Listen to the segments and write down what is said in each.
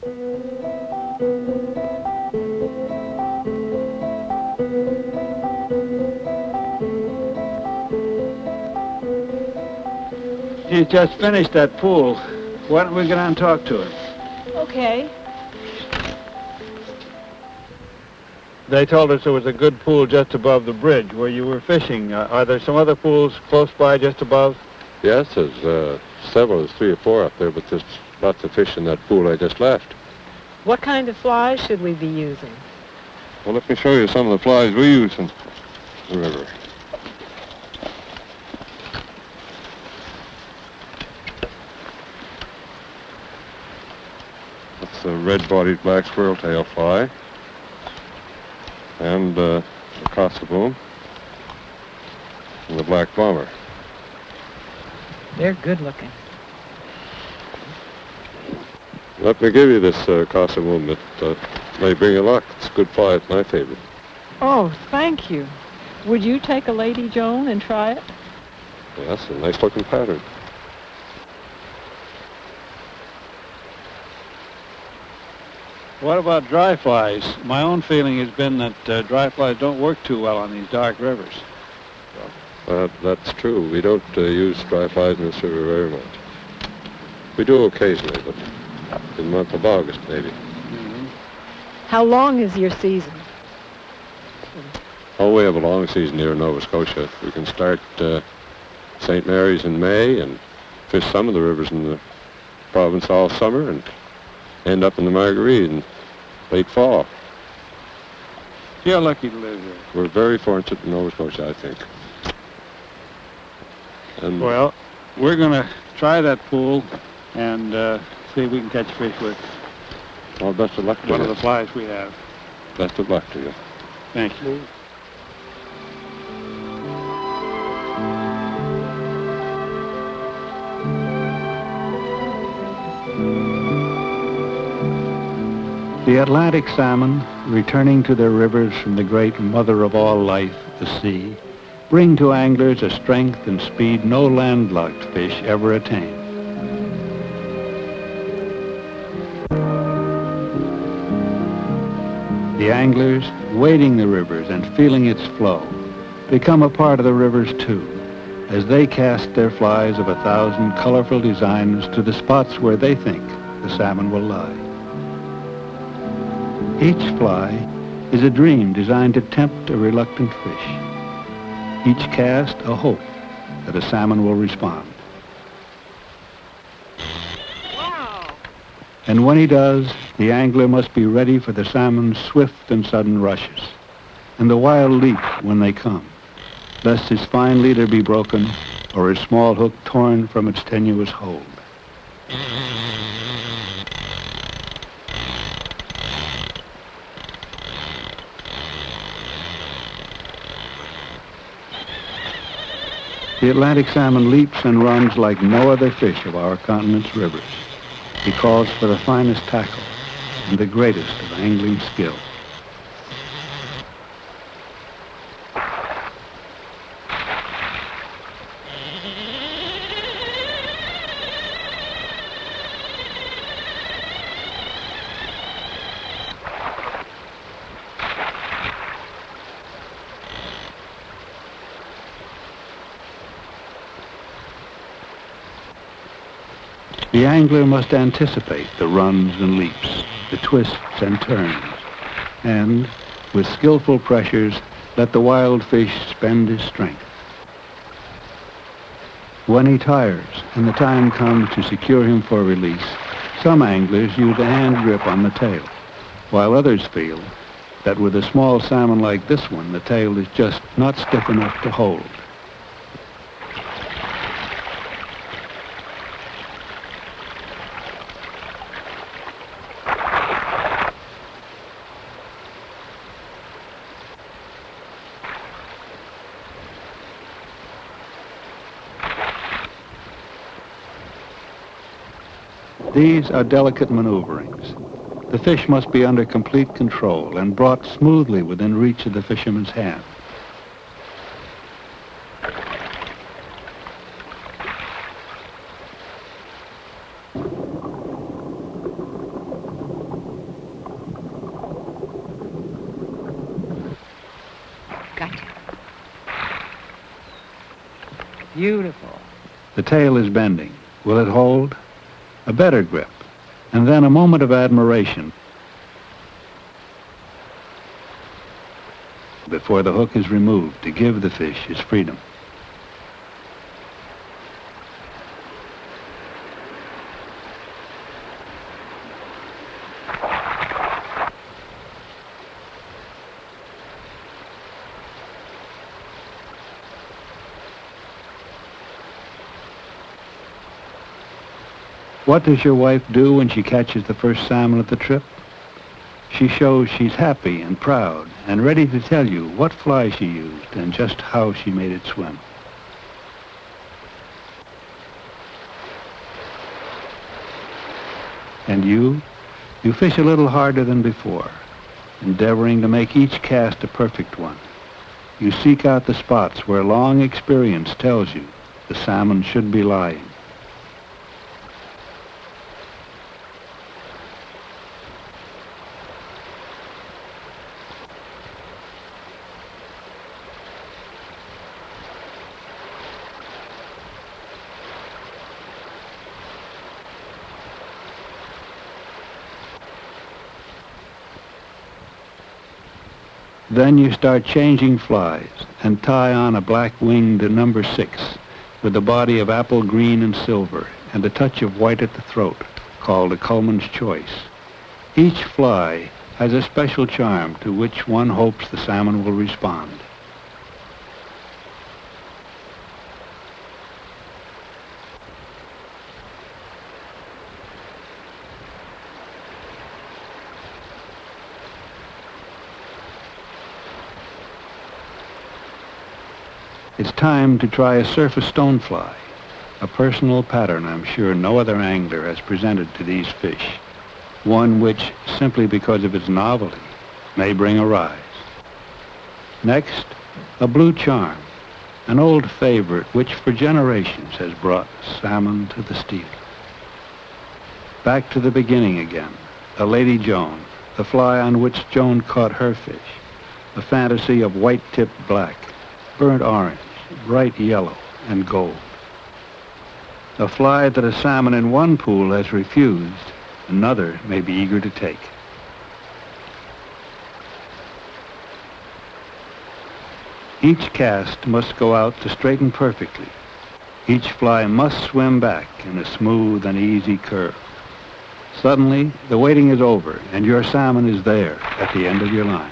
He just finished that pool. Why don't we get on and talk to him? Okay. They told us there was a good pool just above the bridge where you were fishing. Are there some other pools close by just above? Yes, there's several. There's 3 or 4 up there, but there's lots of fish in that pool I just left. What kind of flies should we be using? Well, let me show you some of the flies we use in the river. That's the red-bodied black squirrel-tail fly. And the Kosovo and the black bomber. They're good looking. Let me give you this Kosovo. It may bring you luck. It's a good fly. It's my favorite. Oh, thank you. Would you take a Lady Joan and try it? Yes, a nice-looking pattern. What about dry flies? My own feeling has been that dry flies don't work too well on these dark rivers. That's true. We don't use dry flies in this river very much. We do occasionally, but in the month of August, maybe. Mm-hmm. How long is your season? Oh, we have a long season here in Nova Scotia. We can start St. Mary's in May and fish some of the rivers in the province all summer and end up in the Marguerite in late fall. You're lucky to live here. We're very fortunate in Nova Scotia, I think. And Well, we're going to try that pool and see if we can catch fish with well, best of luck to one you. of the flies we have. Best of luck to you. Thank you. The Atlantic salmon, returning to their rivers from the great mother of all life, the sea, bring to anglers a strength and speed no landlocked fish ever attain. The anglers, wading the rivers and feeling its flow, become a part of the rivers too, as they cast their flies of 1,000 colorful designs to the spots where they think the salmon will lie. Each fly is a dream designed to tempt a reluctant fish. Each cast a hope that a salmon will respond. Wow! And when he does, the angler must be ready for the salmon's swift and sudden rushes, and the wild leap when they come, lest his fine leader be broken or his small hook torn from its tenuous hold. The Atlantic salmon leaps and runs like no other fish of our continent's rivers. He calls for the finest tackle and the greatest of angling skill. The angler must anticipate the runs and leaps, the twists and turns, and, with skillful pressures, let the wild fish spend his strength. When he tires and the time comes to secure him for release, some anglers use a hand grip on the tail, while others feel that with a small salmon like this one, the tail is just not stiff enough to hold. These are delicate maneuverings. The fish must be under complete control and brought smoothly within reach of the fisherman's hand. Beautiful. The tail is bending. Will it hold? A better grip. And then a moment of admiration before the hook is removed to give the fish his freedom. What does your wife do when she catches the first salmon of the trip? She shows she's happy and proud and ready to tell you what fly she used and just how she made it swim. And you fish a little harder than before, endeavoring to make each cast a perfect one. You seek out the spots where long experience tells you the salmon should be lying. Then you start changing flies and tie on a black-winged number 6 with a body of apple green and silver and a touch of white at the throat, called a Cullman's Choice. Each fly has a special charm to which one hopes the salmon will respond. It's time to try a surface stonefly, a personal pattern I'm sure no other angler has presented to these fish, one which, simply because of its novelty, may bring a rise. Next, a blue charm, an old favorite which for generations has brought salmon to the steel. Back to the beginning again, a Lady Joan, the fly on which Joan caught her fish, a fantasy of white-tipped black, burnt orange, bright yellow, and gold. A fly that a salmon in one pool has refused, another may be eager to take. Each cast must go out to straighten perfectly. Each fly must swim back in a smooth and easy curve. Suddenly, the waiting is over, and your salmon is there at the end of your line.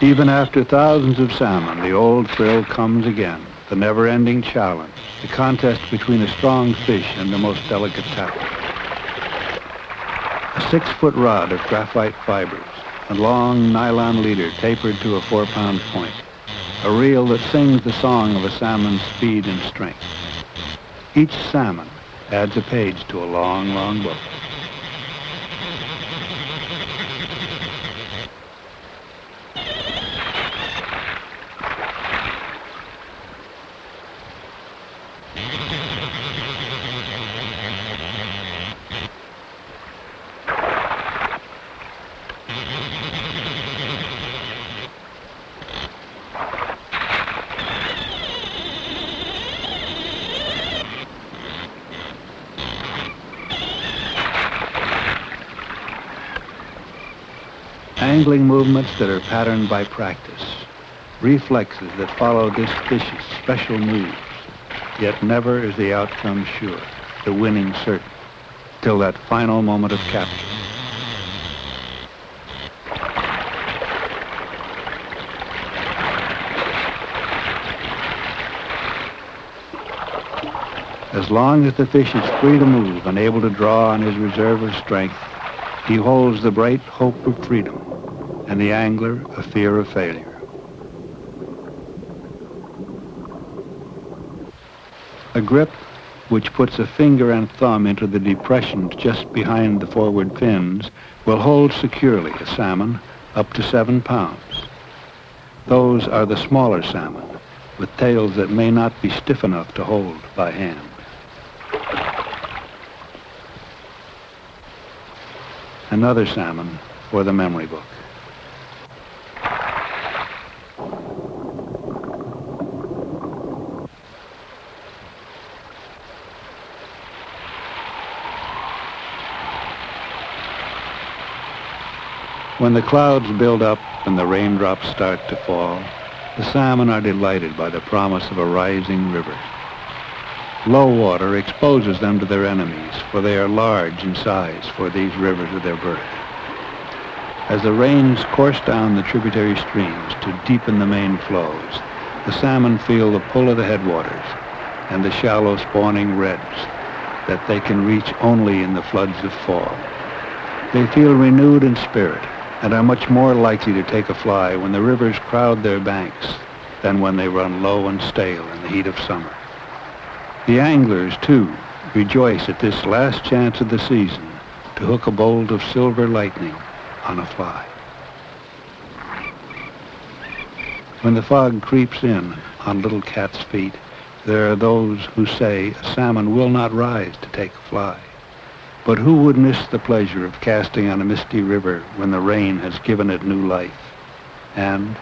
Even after thousands of salmon, the old thrill comes again, the never-ending challenge, the contest between a strong fish and the most delicate tackle. A 6-foot rod of graphite fibers, a long nylon leader tapered to a 4-pound point, a reel that sings the song of a salmon's speed and strength. Each salmon adds a page to a long, long book. Angling movements that are patterned by practice, reflexes that follow this fish's special moves, yet never is the outcome sure, the winning certain, till that final moment of capture. As long as the fish is free to move and able to draw on his reserve of strength, he holds the bright hope of freedom, and the angler a fear of failure. A grip which puts a finger and thumb into the depressions just behind the forward fins will hold securely a salmon up to 7 pounds. Those are the smaller salmon, with tails that may not be stiff enough to hold by hand. Another salmon for the memory book. When the clouds build up and the raindrops start to fall, the salmon are delighted by the promise of a rising river. Low water exposes them to their enemies, for they are large in size for these rivers of their birth. As the rains course down the tributary streams to deepen the main flows, the salmon feel the pull of the headwaters and the shallow spawning redds that they can reach only in the floods of fall. They feel renewed in spirit and are much more likely to take a fly when the rivers crowd their banks than when they run low and stale in the heat of summer. The anglers, too, rejoice at this last chance of the season to hook a bolt of silver lightning on a fly. When the fog creeps in on little cat's feet, there are those who say a salmon will not rise to take a fly. But who would miss the pleasure of casting on a misty river when the rain has given it new life? And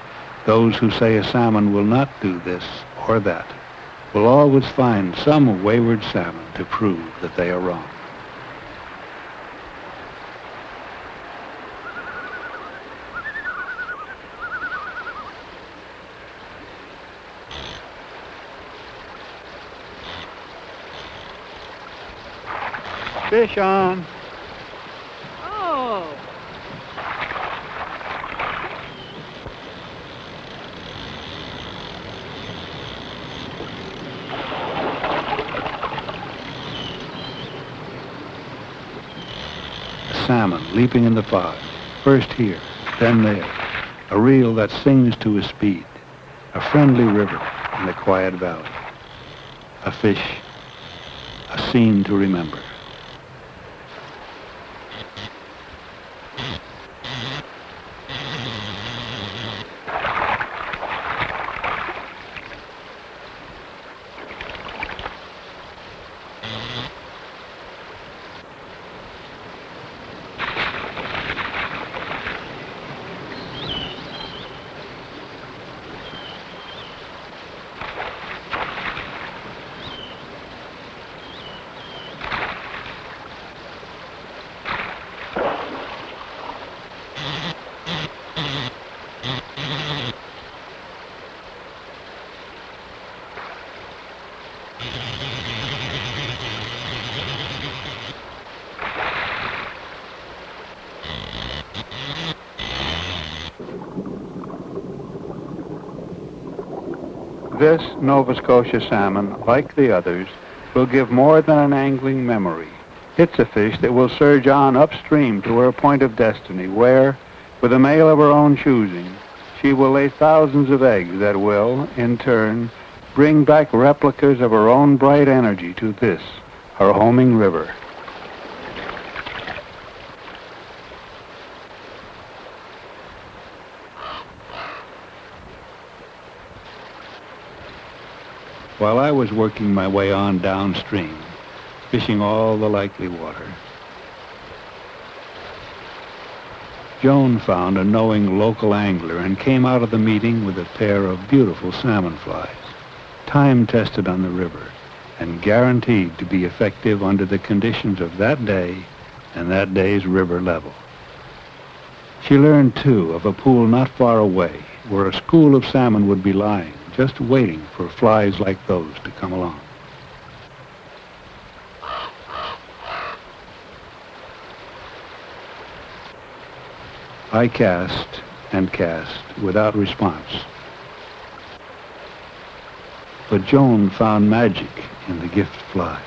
those who say a salmon will not do this or that will always find some wayward salmon to prove that they are wrong. Fish on. Oh. A salmon leaping in the fog, first here, then there, a reel that sings to his speed, a friendly river in the quiet valley, a fish, a scene to remember. This Nova Scotia salmon, like the others, will give more than an angling memory. It's a fish that will surge on upstream to her point of destiny, where, with a male of her own choosing, she will lay thousands of eggs that will, in turn, bring back replicas of her own bright energy to this, her homing river. While I was working my way on downstream, fishing all the likely water, Joan found a knowing local angler and came out of the meeting with a pair of beautiful salmon flies, time-tested on the river and guaranteed to be effective under the conditions of that day and that day's river level. She learned, too, of a pool not far away where a school of salmon would be lying, just waiting for flies like those to come along. I cast and cast without response. But Joan found magic in the gift flies.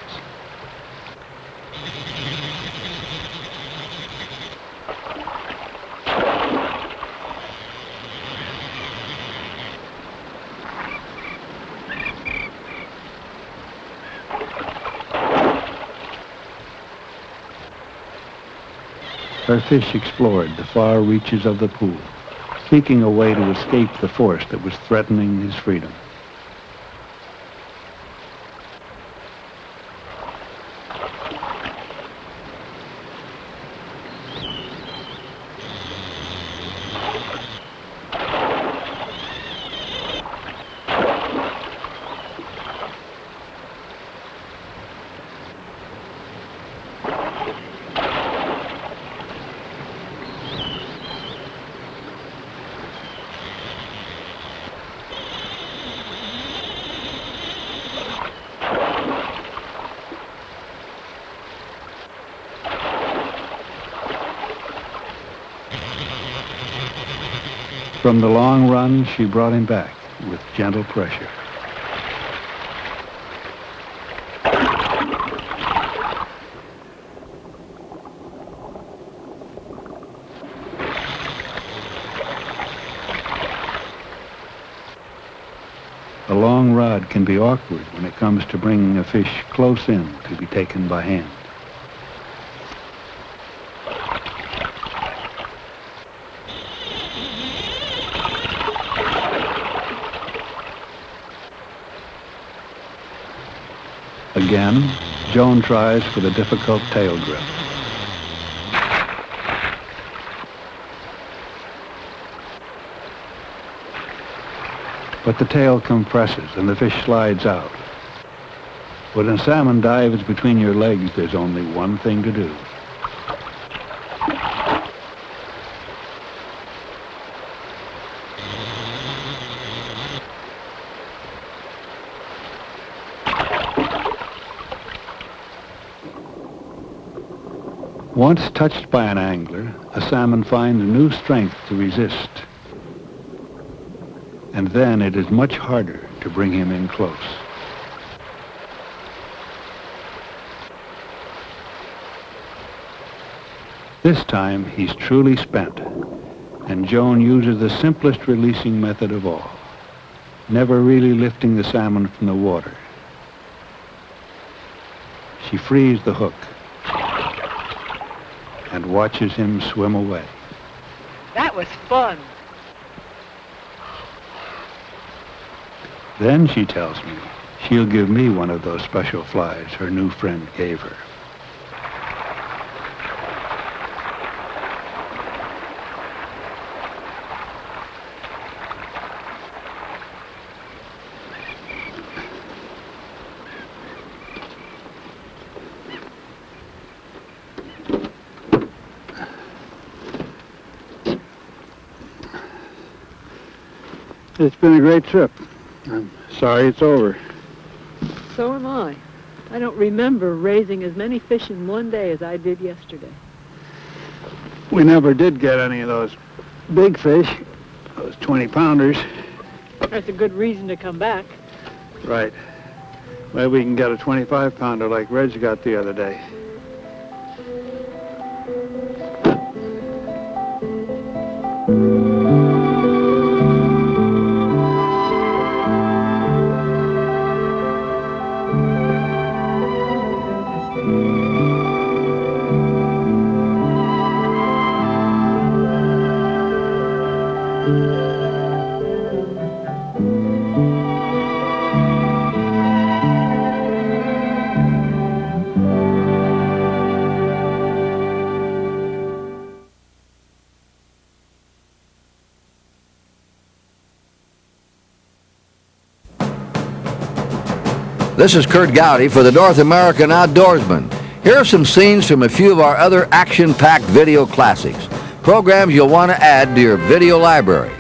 Her fish explored the far reaches of the pool, seeking a way to escape the force that was threatening his freedom. From the long run, she brought him back with gentle pressure. A long rod can be awkward when it comes to bringing a fish close in to be taken by hand. Again, Joan tries for the difficult tail grip. But the tail compresses and the fish slides out. When a salmon dives between your legs, there's only one thing to do. Once touched by an angler, a salmon finds new strength to resist. And then it is much harder to bring him in close. This time, he's truly spent, and Joan uses the simplest releasing method of all, never really lifting the salmon from the water. She frees the hook and watches him swim away. That was fun. Then, she tells me, she'll give me one of those special flies her new friend gave her. It's been a great trip. I'm sorry it's over. So am I. I don't remember raising as many fish in one day as I did yesterday. We never did get any of those big fish, those 20-pounders. That's a good reason to come back. Right. Maybe we can get a 25-pounder like Reg got the other day. This is Kurt Gowdy for the North American Outdoorsman. Here are some scenes from a few of our other action-packed video classics, programs you'll want to add to your video library.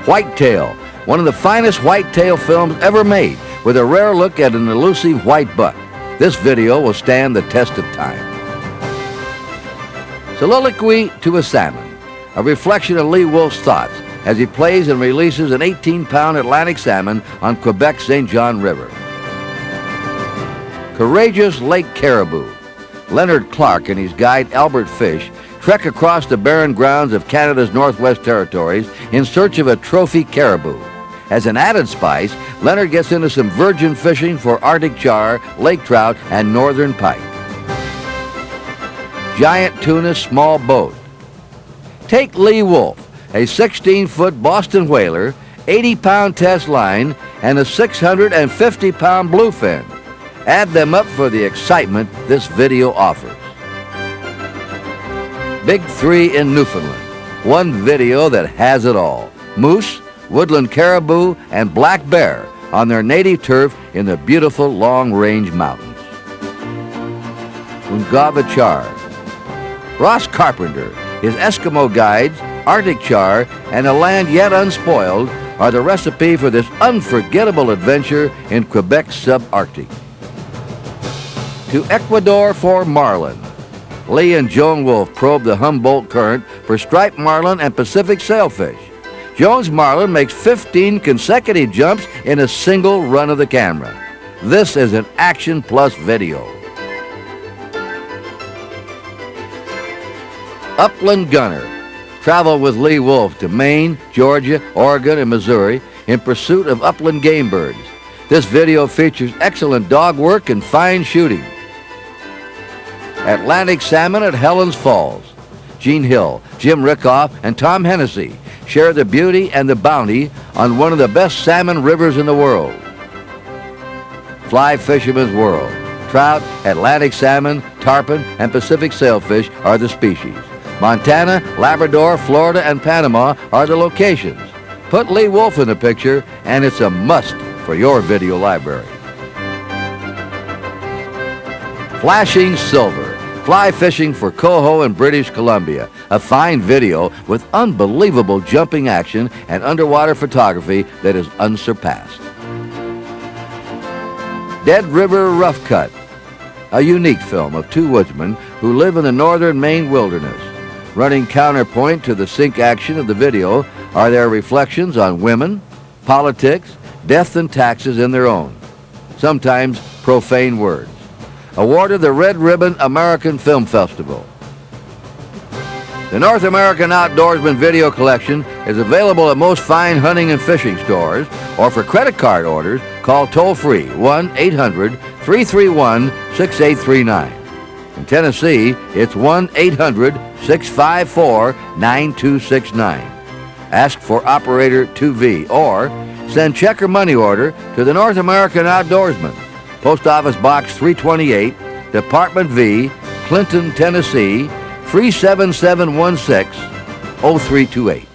Whitetail, one of the finest whitetail films ever made, with a rare look at an elusive white buck. This video will stand the test of time. Soliloquy to a Salmon, a reflection of Lee Wolf's thoughts as he plays and releases an 18-pound Atlantic salmon on Quebec's St. John River. Courageous Lake Caribou. Leonard Clark and his guide Albert Fish trek across the barren grounds of Canada's Northwest Territories in search of a trophy caribou. As an added spice, Leonard gets into some virgin fishing for Arctic char, lake trout, and northern pike. Giant tuna small boat. Take Lee Wolf, a 16-foot Boston whaler, 80-pound test line, and a 650-pound bluefin. Add them up for the excitement this video offers. Big Three in Newfoundland. One video that has it all. Moose, woodland caribou, and black bear on their native turf in the beautiful long-range mountains. Ungava char. Ross Carpenter, his Eskimo guides, Arctic char, and a land yet unspoiled are the recipe for this unforgettable adventure in Quebec's subarctic. To Ecuador for marlin. Lee and Joan Wolf probe the Humboldt Current for striped marlin and Pacific sailfish. Jones Marlin makes 15 consecutive jumps in a single run of the camera. This is an Action Plus video. Upland Gunner. Travel with Lee Wolf to Maine, Georgia, Oregon, and Missouri in pursuit of upland game birds. This video features excellent dog work and fine shooting. Atlantic salmon at Helen's Falls. Gene Hill, Jim Rickoff, and Tom Hennessy share the beauty and the bounty on one of the best salmon rivers in the world. Fly Fisherman's World. Trout, Atlantic salmon, tarpon, and Pacific sailfish are the species. Montana, Labrador, Florida, and Panama are the locations. Put Lee Wolf in the picture, and it's a must for your video library. Flashing Silver. Fly fishing for coho in British Columbia. A fine video with unbelievable jumping action and underwater photography that is unsurpassed. Dead River Rough Cut. A unique film of two woodsmen who live in the northern Maine wilderness. Running counterpoint to the sync action of the video are their reflections on women, politics, death and taxes in their own, sometimes profane words. Awarded the Red Ribbon American Film Festival. The North American Outdoorsman video collection is available at most fine hunting and fishing stores, or for credit card orders, call toll-free 1-800-331-6839. In Tennessee, it's 1-800-654-9269. Ask for Operator 2V or send check or money order to the North American Outdoorsman, Post Office Box 328, Department V, Clinton, Tennessee, 37716, 0328.